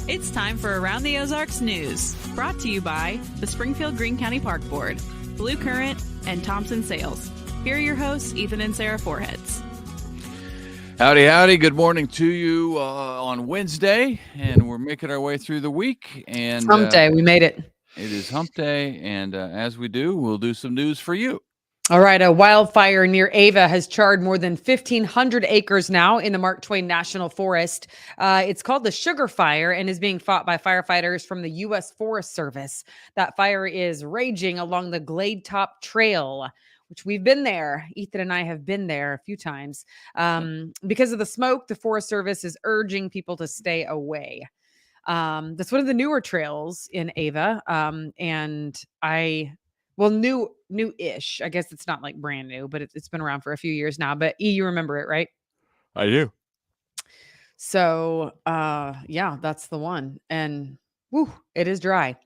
It's time for Around the Ozarks News, brought to you by the Springfield-Greene County Park Board, Blue Current, and Thompson Sales. Here are your hosts, Ethan and Sarah Foreheads. Howdy, howdy. Good morning to you on Wednesday, and we're making our way through the week. And Hump day, we made it. It is hump day, and as we do, we'll do some news for you. All right, a wildfire near Ava has charred more than 1,500 acres now in the Mark Twain National Forest. It's called the Sugar Fire and is being fought by firefighters from the U.S. Forest Service. That fire is raging along the Glade Top Trail, which we've been there. Ethan and I have been there a few times. Because of the smoke, the Forest Service is urging people to stay away. That's one of the newer trails in Ava. New-ish. I guess it's not like brand new, but it's been around for a few years now. But you remember it, right? I do. So, yeah, that's the one. And it is dry.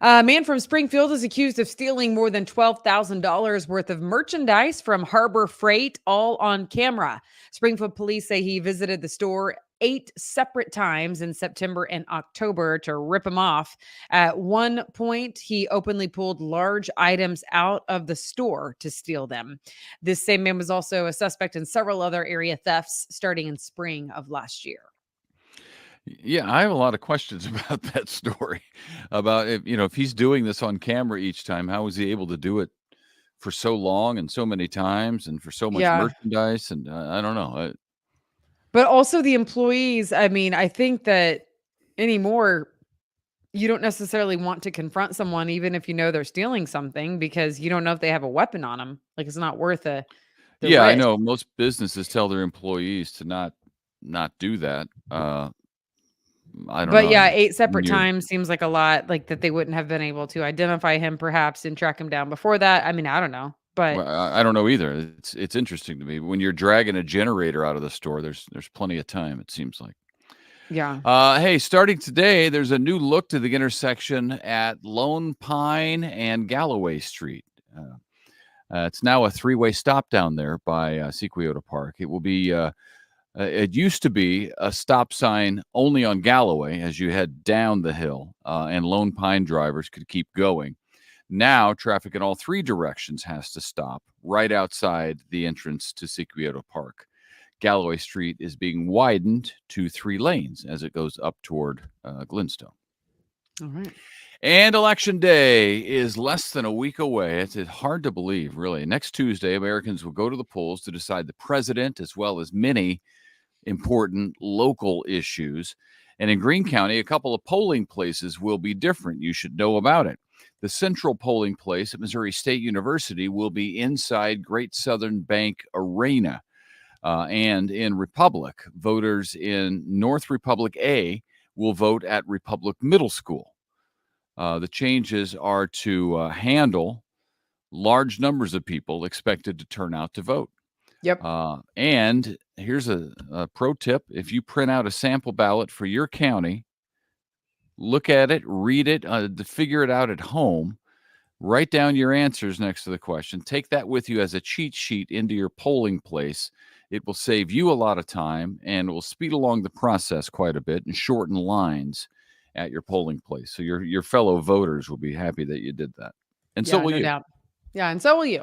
A man from Springfield is accused of stealing more than $12,000 worth of merchandise from Harbor Freight, all on camera. Springfield police say he visited the store 8 separate times in September and October to rip him off. At one point, he openly pulled large items out of the store to steal them. This same man was also a suspect in several other area thefts starting in spring of last year. Yeah, I have a lot of questions about that story. About if he's doing this on camera each time, how was he able to do it for so long and so many times and for so much merchandise? And I don't know. But also the employees, I mean, I think that anymore, you don't necessarily want to confront someone, even if you know they're stealing something, because you don't know if they have a weapon on them. Like, it's not worth the risk. I know most businesses tell their employees to not do that. I don't know. But yeah, 8 separate times seems like a lot, like that they wouldn't have been able to identify him perhaps and track him down before that. I mean, I don't know. But I don't know either. It's interesting to me. When you're dragging a generator out of the store, there's plenty of time, it seems like. Yeah. Hey, starting today, there's a new look to the intersection at Lone Pine and Galloway Street. It's now a 3-way stop down there by Sequioto Park. It will be. It used to be a stop sign only on Galloway as you head down the hill, and Lone Pine drivers could keep going. Now, traffic in all 3 directions has to stop right outside the entrance to Sequioto Park. Galloway Street is being widened to 3 lanes as it goes up toward Glenstone. All right. And Election Day is less than a week away. It's hard to believe, really. Next Tuesday, Americans will go to the polls to decide the president as well as many important local issues. And in Greene County, a couple of polling places will be different. You should know about it. The central polling place at Missouri State University will be inside Great Southern Bank Arena. And in Republic, voters in North Republic A will vote at Republic Middle School. The changes are to handle large numbers of people expected to turn out to vote. Yep. And here's a pro tip. If you print out a sample ballot for your county, look at it, read it, figure it out at home, write down your answers next to the question, take that with you as a cheat sheet into your polling place. It will save you a lot of time and will speed along the process quite a bit and shorten lines at your polling place. So your fellow voters will be happy that you did that. And so will you. Doubt. Yeah, and so will you.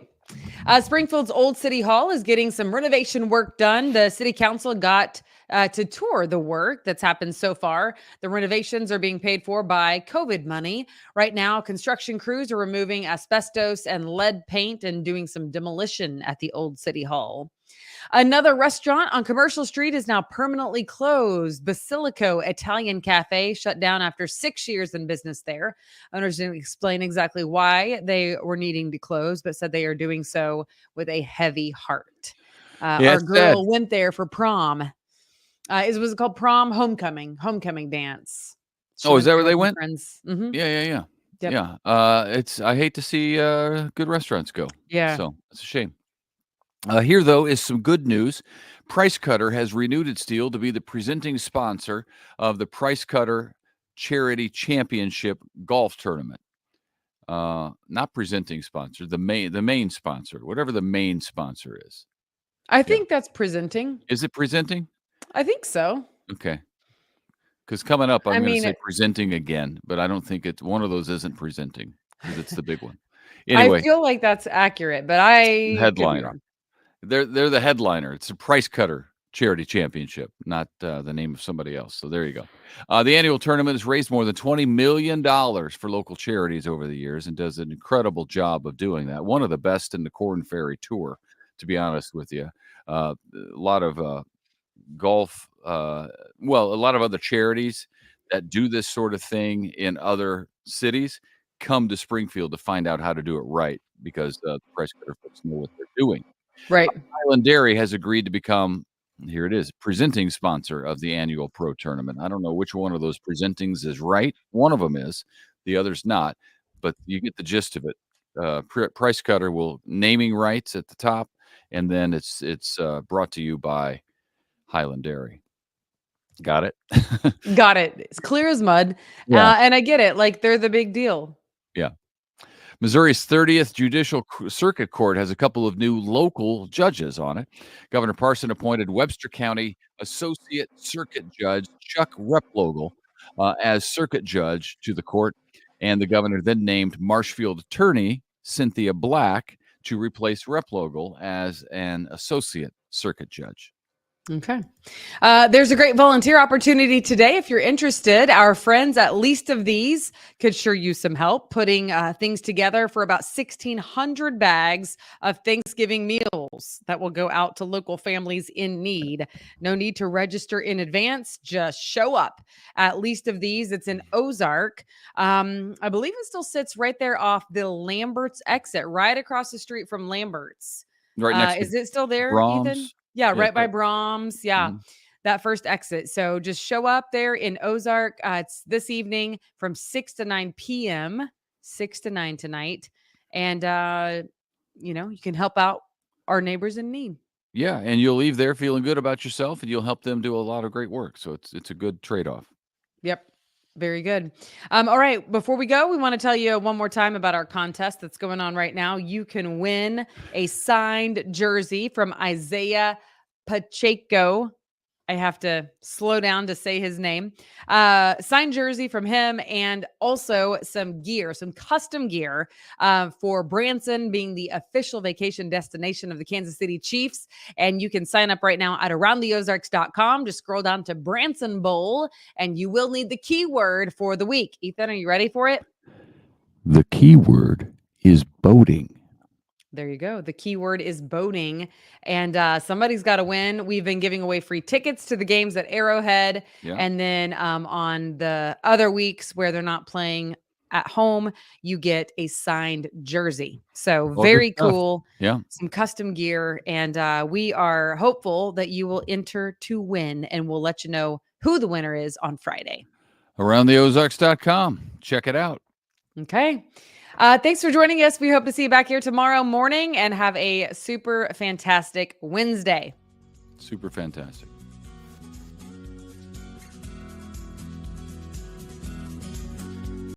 Springfield's Old City Hall is getting some renovation work done. The city council got to tour the work that's happened so far. The renovations are being paid for by COVID money. Right now, construction crews are removing asbestos and lead paint and doing some demolition at the Old City Hall. Another restaurant on Commercial Street is now permanently closed. Basilico Italian Cafe shut down after 6 years in business there. Owners didn't explain exactly why they were needing to close, but said they are doing so with a heavy heart. Our girl went there for prom. It was called Prom Homecoming Dance. Is that where they went? Friends. Mm-hmm. Yeah. Yep. Yeah. I hate to see good restaurants go. Yeah. So it's a shame. Here, though, is some good news. Price Cutter has renewed its deal to be the presenting sponsor of the Price Cutter Charity Championship Golf Tournament. Not presenting sponsor, the main sponsor, whatever the main sponsor is. I think that's presenting. Is it presenting? I think so. Okay. Because coming up, I'm I going to mean, say presenting again, but I don't think it's one of those isn't presenting because it's the big one. I Anyway, feel like that's accurate, but it's the I could be headliner. wrong. They're the headliner. It's a price cutter charity championship, not the name of somebody else. So there you go. The annual tournament has raised more than $20 million for local charities over the years and does an incredible job of doing that. One of the best in the Corn Ferry Tour, to be honest with you. A lot of golf, a lot of other charities that do this sort of thing in other cities come to Springfield to find out how to do it right because the price cutter folks know what they're doing. Right. Highland Dairy has agreed to become, here it is, presenting sponsor of the annual pro tournament. I don't know which one of those presentings is right. One of them is, the other's not, but you get the gist of it. Price Cutter will naming rights at the top, and then it's brought to you by Highland Dairy. Got it? Got it. It's clear as mud. Yeah. And I get it. Like, they're the big deal. Yeah. Missouri's 30th Judicial Circuit Court has a couple of new local judges on it. Governor Parson appointed Webster County Associate Circuit Judge Chuck Replogle as circuit judge to the court, and the governor then named Marshfield attorney Cynthia Black to replace Replogle as an associate circuit judge. Okay. There's a great volunteer opportunity today. If you're interested, our friends at Least of These could sure use some help putting things together for about 1,600 bags of Thanksgiving meals that will go out to local families in need. No need to register in advance. Just show up at Least of These. It's in Ozark. I believe it still sits right there off the Lambert's exit, right across the street from Lambert's. Right next Is to it still there, Brahms. Ethan? Yeah, Yeah, right by right. Brahms. Yeah, Mhm. that first exit. So just show up there in Ozark. It's this evening from 6 to 9 p.m., 6 to 9 tonight. And, you can help out our neighbors in need. Yeah, and you'll leave there feeling good about yourself, and you'll help them do a lot of great work. So it's a good trade-off. Yep. Very good. All right. Before we go, we want to tell you one more time about our contest that's going on right now. You can win a signed jersey from Isaiah Pacheco. I have to slow down to say his name. Signed jersey from him, and also some gear, some custom gear for Branson being the official vacation destination of the Kansas City Chiefs. And you can sign up right now at aroundtheozarks.com. Just scroll down to Branson Bowl, and you will need the keyword for the week. Ethan, are you ready for it? The keyword is boating. There you go. The keyword is boating, and somebody's got to win. We've been giving away free tickets to the games at Arrowhead, and then on the other weeks where they're not playing at home, you get a signed jersey. So very cool. Yeah. Some custom gear, and we are hopeful that you will enter to win, and we'll let you know who the winner is on Friday. AroundTheOzarks.com. Check it out. Okay. Thanks for joining us. We hope to see you back here tomorrow morning, and have a super fantastic Wednesday. Super fantastic.